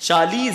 40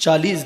40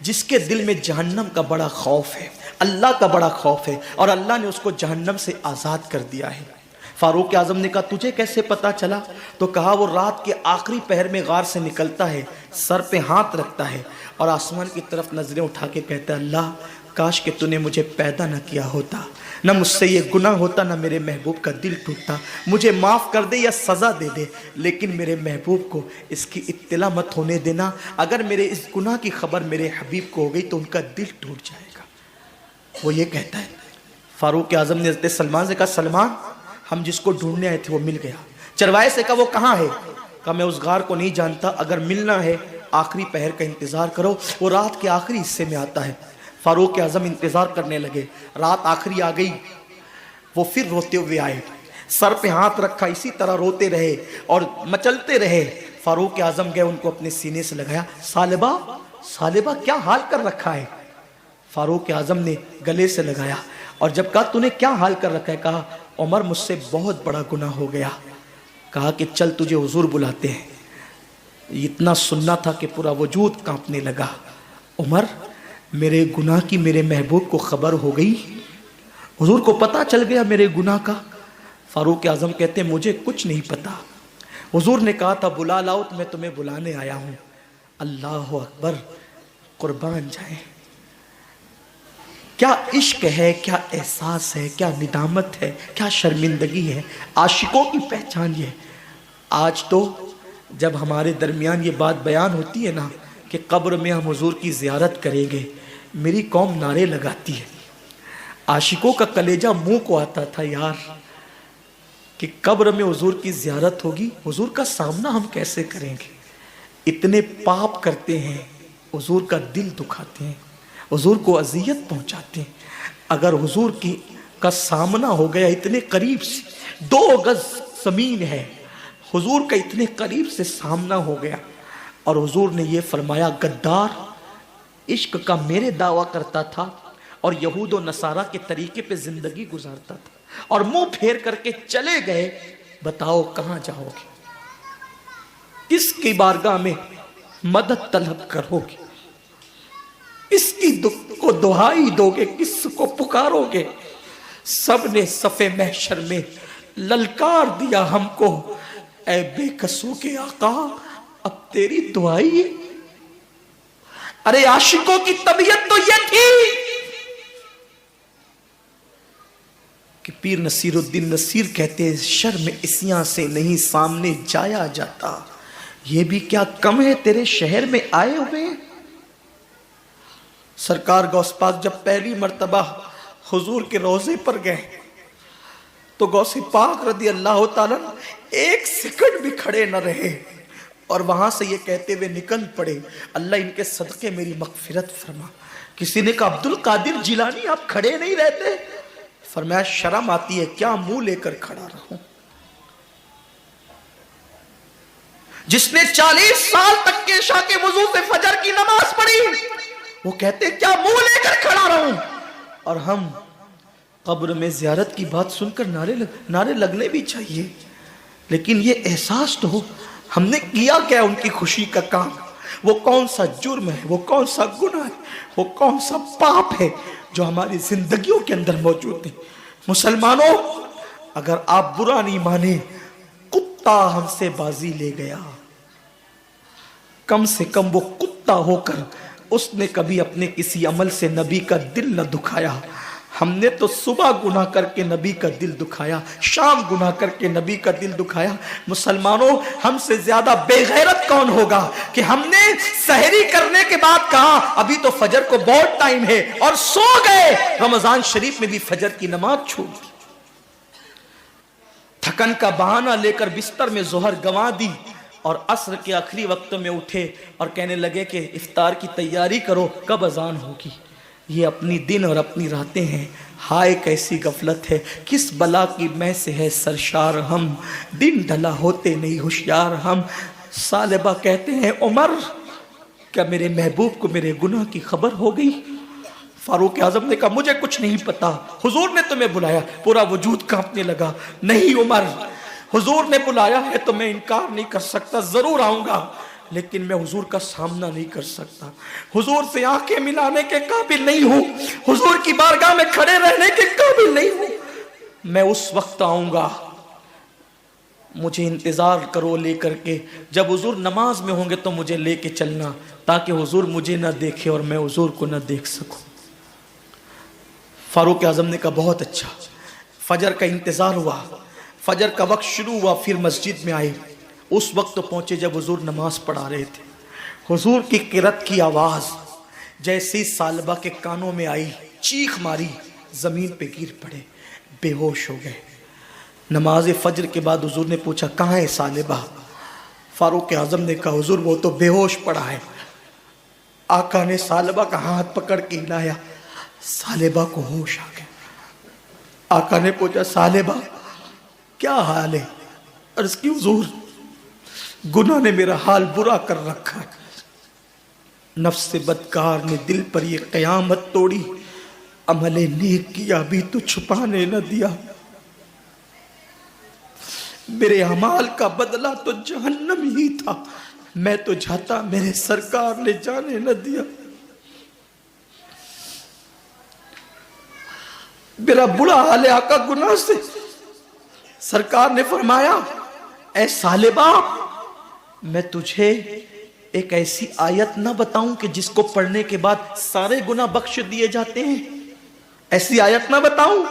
جس کے دل میں جہنم کا بڑا خوف ہے، اللہ کا بڑا خوف ہے، اور اللہ نے اس کو جہنم سے آزاد کر دیا ہے۔ فاروق اعظم نے کہا تجھے کیسے پتا چلا؟ تو کہا وہ رات کے آخری پہر میں غار سے نکلتا ہے، سر پہ ہاتھ رکھتا ہے اور آسمان کی طرف نظریں اٹھا کے کہتا ہے اللہ کاش کہ تو نے مجھے پیدا نہ کیا ہوتا، نہ مجھ سے یہ گناہ ہوتا، نہ میرے محبوب کا دل ٹوٹتا، مجھے معاف کر دے یا سزا دے دے، لیکن میرے محبوب کو اس کی اطلاع مت ہونے دینا، اگر میرے اس گناہ کی خبر میرے حبیب کو ہو گئی تو ان کا دل ٹوٹ جائے گا۔ وہ یہ کہتا ہے۔ فاروق اعظم نے حضرت سلمان سے کہا سلمان ہم جس کو ڈھونڈنے آئے تھے وہ مل گیا۔ چرواہے سے کہا وہ کہاں ہے؟ کہا میں اس غار کو نہیں جانتا، اگر ملنا ہے آخری پہر کا انتظار کرو، وہ رات کے آخری حصے میں آتا ہے۔ فاروق اعظم انتظار کرنے لگے، رات آخری آ گئی، وہ پھر روتے ہوئے آئے، سر پہ ہاتھ رکھا، اسی طرح روتے رہے اور مچلتے رہے۔ فاروق اعظم گئے، ان کو اپنے سینے سے لگایا، سالبہ سالبہ کیا حال کر رکھا ہے؟ فاروق اعظم نے گلے سے لگایا اور جب کہا تو نے کیا حال کر رکھا ہے؟ کہا عمر مجھ سے بہت بڑا گناہ ہو گیا۔ کہا کہ چل تجھے حضور بلاتے ہیں۔ اتنا سننا تھا کہ پورا وجود کانپنے لگا۔ عمر میرے گناہ کی میرے محبوب کو خبر ہو گئی، حضور کو پتا چل گیا میرے گناہ کا؟ فاروق اعظم کہتے ہیں مجھے کچھ نہیں پتا، حضور نے کہا تھا بلا لاؤ تو میں تمہیں بلانے آیا ہوں۔ اللہ اکبر، قربان جائیں، کیا عشق ہے، کیا احساس ہے، کیا ندامت ہے، کیا شرمندگی ہے، عاشقوں کی پہچان یہ ہے۔ آج تو جب ہمارے درمیان یہ بات بیان ہوتی ہے نا کہ قبر میں ہم حضور کی زیارت کریں گے، میری قوم نعرے لگاتی ہے، عاشقوں کا کلیجہ منہ کو آتا تھا یار کہ قبر میں حضور کی زیارت ہوگی، حضور کا سامنا ہم کیسے کریں گے؟ اتنے پاپ کرتے ہیں، حضور کا دل دکھاتے ہیں، حضور کو اذیت پہنچاتے ہیں۔ اگر حضور کا سامنا ہو گیا اتنے قریب سے، 2 گز زمین ہے، حضور کا اتنے قریب سے سامنا ہو گیا اور حضور نے یہ فرمایا غدار عشق کا میرے دعویٰ کرتا تھا اور یہود و نصارہ کے طریقے پہ زندگی گزارتا تھا اور منہ پھیر کر کے چلے گئے، بتاؤ کہاں جاؤ گے؟ کس کی بارگاہ میں مدد طلب کرو گے؟ اس کی کو دعائی دو گے؟ کس کو پکارو گے؟ سب نے صف محشر میں للکار دیا ہم کو، اے بے کسوں کے آقا اب تیری دعائی ہے۔ ارے عاشقوں کی طبیعت تو یہ تھی کہ پیر نصیر الدین نصیر کہتے ہیں شرم اسیاں سے نہیں سامنے جایا جاتا، یہ بھی کیا کم ہے تیرے شہر میں آئے ہوئے۔ سرکار غوث پاک جب پہلی مرتبہ حضور کے روضے پر گئے تو غوث پاک رضی اللہ تعالیٰ 1 سیکنڈ بھی کھڑے نہ رہے اور وہاں سے یہ کہتے ہوئے نکل پڑے اللہ ان کے صدقے میری مغفرت فرما۔ کسی نے کہا عبد القادر جیلانی آپ کھڑے نہیں رہتے؟ فرمایا شرم آتی ہے کیا منہ لے کر کھڑا رہوں؟ جس نے 40 سال تک کے عشاء کے وضو سے فجر کی نماز پڑھی وہ کہتے کیا منہ لے کر کھڑا رہوں؟ اور ہم قبر میں زیارت کی بات سن کر نعرے لگنے بھی چاہیے، لیکن یہ احساس تو ہو ہم نے کیا کیا ان کی خوشی کا کام، وہ کون سا جرم ہے، وہ کون سا گناہ ہے، وہ کون سا پاپ ہے جو ہماری زندگیوں کے اندر موجود ہے۔ مسلمانوں اگر آپ برا نہیں مانے، کتا ہم سے بازی لے گیا، کم سے کم وہ کتا ہو کر اس نے کبھی اپنے کسی عمل سے نبی کا دل نہ دکھایا۔ ہم نے تو صبح گناہ کر کے نبی کا دل دکھایا، شام گناہ کر کے نبی کا دل دکھایا۔ مسلمانوں ہم سے زیادہ بے غیرت کون ہوگا کہ ہم نے سحری کرنے کے بعد کہا ابھی تو فجر کو بہت ٹائم ہے اور سو گئے، رمضان شریف میں بھی فجر کی نماز چھوڑ دی، تھکن کا بہانہ لے کر بستر میں ظہر گنوا دی اور عصر کے آخری وقت میں اٹھے اور کہنے لگے کہ افطار کی تیاری کرو کب اذان ہوگی۔ یہ اپنی دن اور اپنی راتیں ہیں، ہائے کیسی غفلت ہے، کس بلا کی میں سے ہے سرشار ہم، دن ڈھلا ہوتے نہیں ہوشیار ہم۔ سالبہ کہتے ہیں عمر کیا میرے محبوب کو میرے گناہ کی خبر ہو گئی؟ فاروق اعظم نے کہا مجھے کچھ نہیں پتا، حضور نے تمہیں بلایا۔ پورا وجود کانپنے لگا، نہیں عمر حضور نے بلایا ہے تو میں انکار نہیں کر سکتا، ضرور آؤں گا، لیکن میں حضور کا سامنا نہیں کر سکتا، حضور سے آنکھیں ملانے کے قابل نہیں ہوں، حضور کی بارگاہ میں کھڑے رہنے کے قابل نہیں ہوں۔ میں اس وقت آؤں گا، مجھے انتظار کرو لے کر کے، جب حضور نماز میں ہوں گے تو مجھے لے کے چلنا، تاکہ حضور مجھے نہ دیکھے اور میں حضور کو نہ دیکھ سکوں۔ فاروق اعظم نے کہا بہت اچھا۔ فجر کا انتظار ہوا، فجر کا وقت شروع ہوا، پھر مسجد میں آئے، اس وقت پہنچے جب حضور نماز پڑھا رہے تھے۔ حضور کی قرات کی آواز جیسے ہی ثعلبہ کے کانوں میں آئی، چیخ ماری، زمین پہ گر پڑے، بے ہوش ہو گئے۔ نماز فجر کے بعد حضور نے پوچھا کہاں ہے ثعلبہ؟ فاروق اعظم نے کہا حضور وہ تو بے ہوش پڑا ہے۔ آقا نے ثعلبہ کا ہاتھ پکڑ کے ہلایا، ثعلبہ کو ہوش آ گیا۔ آقا نے پوچھا ثعلبہ کیا حال ہے؟ عرض کی حضور گناہ نے میرا حال برا کر رکھا ہے، نفس بدکار نے دل پر یہ قیامت توڑی، عمل نیک کیا بھی تو چھپانے نہ دیا، میرے اعمال کا بدلہ تو جہنم ہی تھا، میں تو جاتا میرے سرکار نے جانے نہ دیا، میرا بڑا حال ہے آقا گناہ سے۔ سرکار نے فرمایا اے ثعلبہ میں تجھے ایک ایسی آیت نہ بتاؤں کہ جس کو پڑھنے کے بعد سارے گناہ بخش دیے جاتے ہیں؟ ایسی آیت نہ بتاؤں؟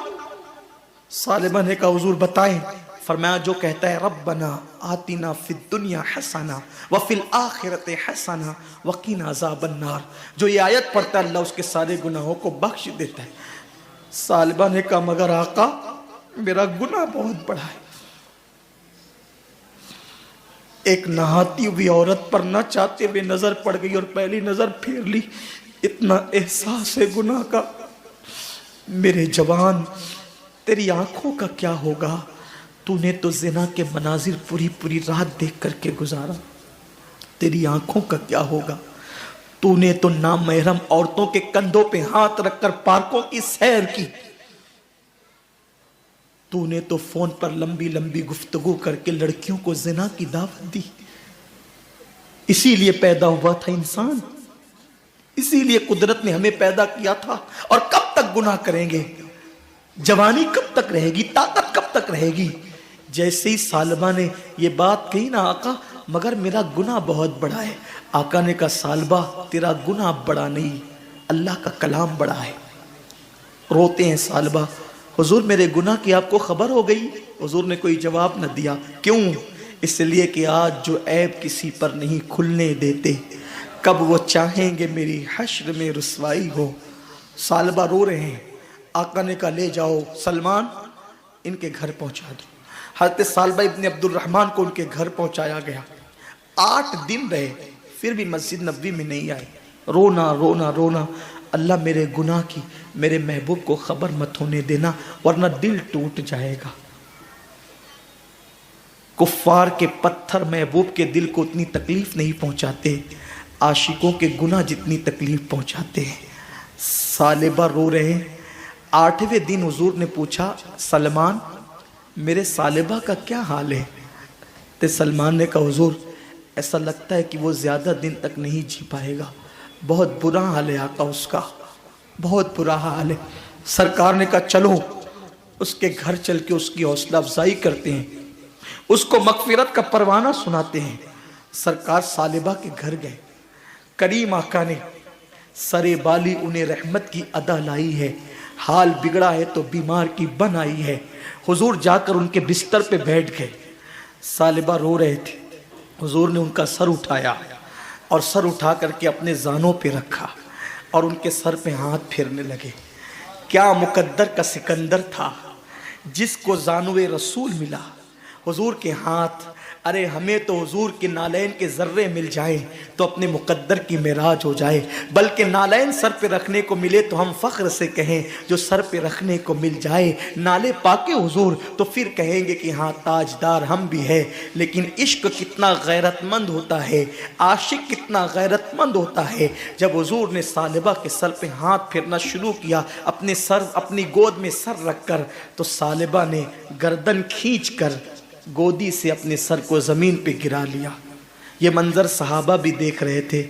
ثعلبہ نے کہا حضور بتائیں۔ فرمایا جو کہتا ہے ربنا آتنا فی الدنیا حسنہ وفی الآخرۃ حسنہ وقنا عذاب النار، جو یہ آیت پڑھتا ہے اللہ اس کے سارے گناہوں کو بخش دیتا ہے۔ ثعلبہ نے کہا مگر آقا میرا گناہ بہت بڑا ہے، ایک نہاتی ہوئی عورت پر نہ چاہتے ہوئے نظر پڑ گئی اور پہلی نظر پھیر لی، اتنا احساس ہے گناہ کا۔ میرے جوان تیری آنکھوں کا کیا ہوگا؟ تو نے تو زنا کے مناظر پوری پوری رات دیکھ کر کے گزارا، تیری آنکھوں کا کیا ہوگا؟ تو نے تو نامحرم عورتوں کے کندھوں پہ ہاتھ رکھ کر پارکوں کی سیر کی، تو نے تو فون پر لمبی لمبی گفتگو کر کے لڑکیوں کو زنا کی دعوت دی۔ اسی لیے پیدا ہوا تھا انسان، اسی لیے قدرت نے ہمیں پیدا کیا تھا۔ اور کب تک گناہ کریں گے؟ جوانی کب تک رہے گی؟ طاقت کب تک رہے گی؟ جیسے ہی ثعلبہ نے یہ بات کہی نا آقا مگر میرا گناہ بہت بڑا ہے، آقا نے کہا ثعلبہ تیرا گناہ بڑا نہیں، اللہ کا کلام بڑا ہے۔ روتے ہیں ثعلبہ حضور میرے گناہ کی آپ کو خبر ہو گئی؟ حضور نے کوئی جواب نہ دیا۔ کیوں؟ اس لیے کہ آج جو عیب کسی پر نہیں کھلنے دیتے، کب وہ چاہیں گے میری حشر میں رسوائی ہو۔ ثعلبہ رو رہے ہیں، آقا نے کہا لے جاؤ سلمان ان کے گھر پہنچا دو۔ حضرت ثعلبہ ابن عبد الرحمن کو ان کے گھر پہنچایا گیا، 8 دن رہے، پھر بھی مسجد نبوی میں نہیں آئے، رونا رونا رونا، اللہ میرے گناہ کی میرے محبوب کو خبر مت ہونے دینا ورنہ دل ٹوٹ جائے گا۔ کفار کے پتھر محبوب کے دل کو اتنی تکلیف نہیں پہنچاتے، عاشقوں کے گناہ جتنی تکلیف پہنچاتے ہیں۔ ثعلبہ رو رہے ہیں۔ 8ویں دن حضور نے پوچھا سلمان میرے ثعلبہ کا کیا حال ہے؟ تو سلمان نے کہا حضور ایسا لگتا ہے کہ وہ زیادہ دن تک نہیں جی پائے گا، بہت برا حال ہے آقا اس کا، بہت برا حال ہے۔ سرکار نے کہا چلو اس کے گھر چل کے اس کی حوصلہ افزائی کرتے ہیں، اس کو مغفرت کا پروانہ سناتے ہیں۔ سرکار ثعلبہ کے گھر گئے، کریم آقا نے سرے بالی انہیں رحمت کی ادا لائی ہے، حال بگڑا ہے تو بیمار کی بن آئی ہے۔ حضور جا کر ان کے بستر پہ بیٹھ گئے، ثعلبہ رو رہے تھے، حضور نے ان کا سر اٹھایا اور سر اٹھا کر کے اپنے زانوں پہ رکھا اور ان کے سر پہ ہاتھ پھیرنے لگے۔ کیا مقدر کا سکندر تھا جس کو زانوے رسول ملا، حضور کے ہاتھ۔ ارے ہمیں تو حضور کے نالین کے ذرے مل جائیں تو اپنے مقدر کی معراج ہو جائے، بلکہ نالین سر پہ رکھنے کو ملے تو ہم فخر سے کہیں جو سر پہ رکھنے کو مل جائے۔ نالے پاکے حضور تو پھر کہیں گے کہ ہاں تاجدار ہم بھی ہے۔ لیکن عشق کتنا غیرت مند ہوتا ہے، عاشق کتنا غیرت مند ہوتا ہے۔ جب حضور نے ثعلبہ کے سر پہ ہاتھ پھیرنا شروع کیا، اپنی گود میں سر رکھ کر، تو ثعلبہ نے گردن کھینچ کر گودی سے اپنے سر کو زمین پہ گرا لیا۔ یہ منظر صحابہ بھی دیکھ رہے تھے،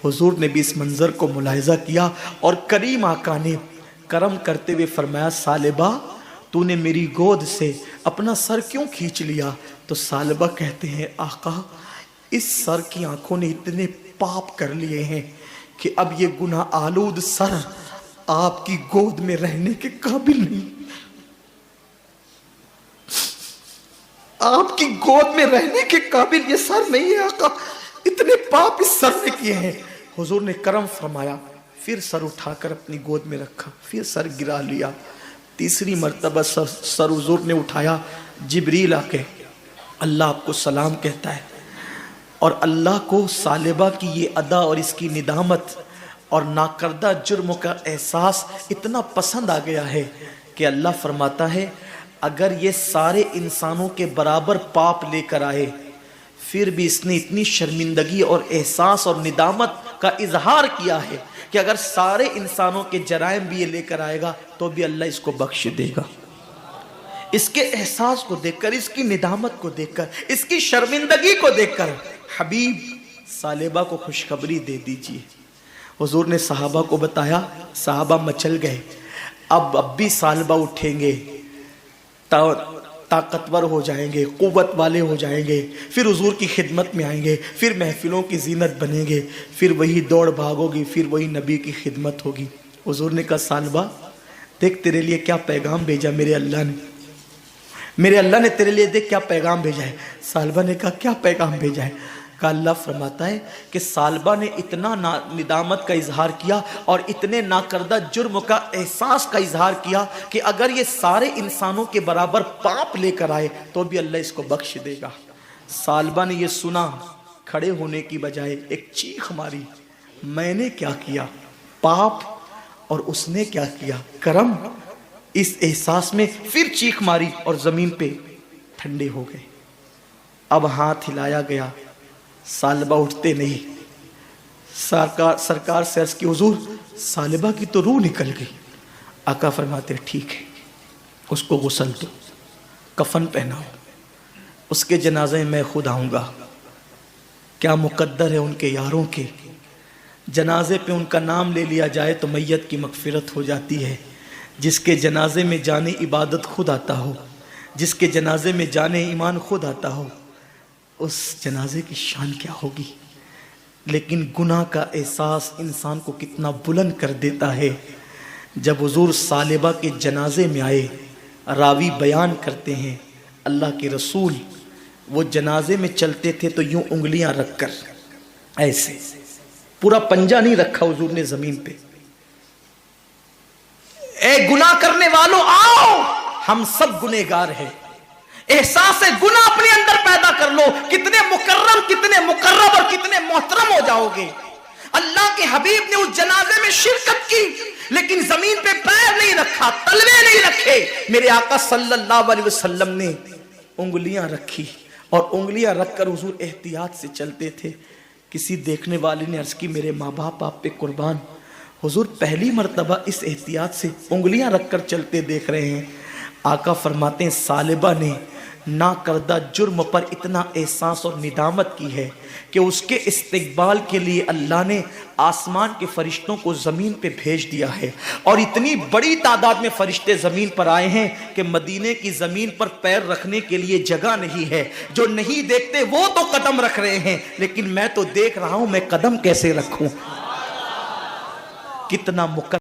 حضور نے بھی اس منظر کو ملاحظہ کیا اور کریم آقا نے کرم کرتے ہوئے فرمایا ثعلبہ تو نے میری گود سے اپنا سر کیوں کھینچ لیا؟ تو ثعلبہ کہتے ہیں آقا اس سر کی آنکھوں نے اتنے پاپ کر لیے ہیں کہ اب یہ گناہ آلود سر آپ کی گود میں رہنے کے قابل نہیں، آپ کی گود میں رہنے کے قابل یہ سر نہیں ہے آقا، اتنے پاپ اس سر نے کیے ہیں۔ حضور نے کرم فرمایا، پھر سر اٹھا کر اپنی گود میں رکھا، پھر سر گرا لیا، تیسری مرتبہ سر حضور نے اٹھایا، جبریل آ کے اللہ آپ کو سلام کہتا ہے، اور اللہ کو ثعلبہ کی یہ ادا اور اس کی ندامت اور ناکردہ جرم کا احساس اتنا پسند آ گیا ہے کہ اللہ فرماتا ہے اگر یہ سارے انسانوں کے برابر پاپ لے کر آئے پھر بھی اس نے اتنی شرمندگی اور احساس اور ندامت کا اظہار کیا ہے کہ اگر سارے انسانوں کے جرائم بھی یہ لے کر آئے گا تو بھی اللہ اس کو بخش دے گا۔ اس کے احساس کو دیکھ کر، اس کی ندامت کو دیکھ کر، اس کی شرمندگی کو دیکھ کر حبیب ثعلبہ کو خوشخبری دے دیجئے۔ حضور نے صحابہ کو بتایا، صحابہ مچل گئے، اب بھی ثعلبہ اٹھیں گے، طاقتور ہو جائیں گے، قوت والے ہو جائیں گے، پھر حضور کی خدمت میں آئیں گے، پھر محفلوں کی زینت بنیں گے، پھر وہی دوڑ بھاگ ہوگی، پھر وہی نبی کی خدمت ہوگی۔ حضور نے کہا ثعلبہ دیکھ تیرے لیے کیا پیغام بھیجا میرے اللہ نے، میرے اللہ نے تیرے لیے دیکھ کیا پیغام بھیجا ہے۔ ثعلبہ نے کہا کیا پیغام بھیجا ہے؟ کہ اللہ فرماتا ہے کہ ثعلبہ نے اتنا ندامت کا اظہار کیا اور اتنے ناکردہ جرم کا احساس کا اظہار کیا کہ اگر یہ سارے انسانوں کے برابر پاپ لے کر آئے تو بھی اللہ اس کو بخش دے گا۔ ثعلبہ نے یہ سنا، کھڑے ہونے کی بجائے ایک چیخ ماری، میں نے کیا کیا؟ پاپ اور اس نے کیا کیا؟ کرم۔ اس احساس میں پھر چیخ ماری اور زمین پہ ٹھنڈے ہو گئے۔ اب ہاتھ ہلایا گیا، ثعلبہ اٹھتے نہیں۔ سرکار سے عرض کی حضور ثعلبہ کی تو روح نکل گئی۔ آقا فرماتے ٹھیک ہے، اس کو غسل دو، کفن پہناؤ، اس کے جنازے میں خود آؤں گا۔ کیا مقدر ہے ان کے یاروں کے، جنازے پہ ان کا نام لے لیا جائے تو میت کی مغفرت ہو جاتی ہے۔ جس کے جنازے میں جانے عبادت خود آتا ہو، جس کے جنازے میں جانے ایمان خود آتا ہو، اس جنازے کی شان کیا ہوگی۔ لیکن گناہ کا احساس انسان کو کتنا بلند کر دیتا ہے۔ جب حضور ثعلبہ کے جنازے میں آئے، راوی بیان کرتے ہیں اللہ کے رسول وہ جنازے میں چلتے تھے تو یوں انگلیاں رکھ کر ایسے، پورا پنجہ نہیں رکھا حضور نے زمین پہ۔ اے گناہ کرنے والوں آؤ، ہم سب گنہگار ہیں، احساس گناہ اپنے اندر پیدا کر لو، کتنے مکرم، کتنے مقرب اور کتنے محترم ہو جاؤ گے۔ اللہ کے حبیب نے اس جنازے میں شرکت کی لیکن زمین پہ پیر نہیں رکھا، تلوے نہیں رکھے۔ میرے آقا صلی اللہ علیہ وسلم نے انگلیاں رکھی اور انگلیاں رکھ کر حضور احتیاط سے چلتے تھے۔ کسی دیکھنے والے نے عرض کی میرے ماں باپ آپ پہ قربان، حضور پہلی مرتبہ اس احتیاط سے انگلیاں رکھ کر چلتے دیکھ رہے ہیں۔ آقا فرماتے ہیں ثعلبہ نے نا کردہ جرم پر اتنا احساس اور ندامت کی ہے کہ اس کے استقبال کے لیے اللہ نے آسمان کے فرشتوں کو زمین پہ بھیج دیا ہے، اور اتنی بڑی تعداد میں فرشتے زمین پر آئے ہیں کہ مدینے کی زمین پر پیر رکھنے کے لیے جگہ نہیں ہے۔ جو نہیں دیکھتے وہ تو قدم رکھ رہے ہیں، لیکن میں تو دیکھ رہا ہوں، میں قدم کیسے رکھوں؟ کتنا مقدس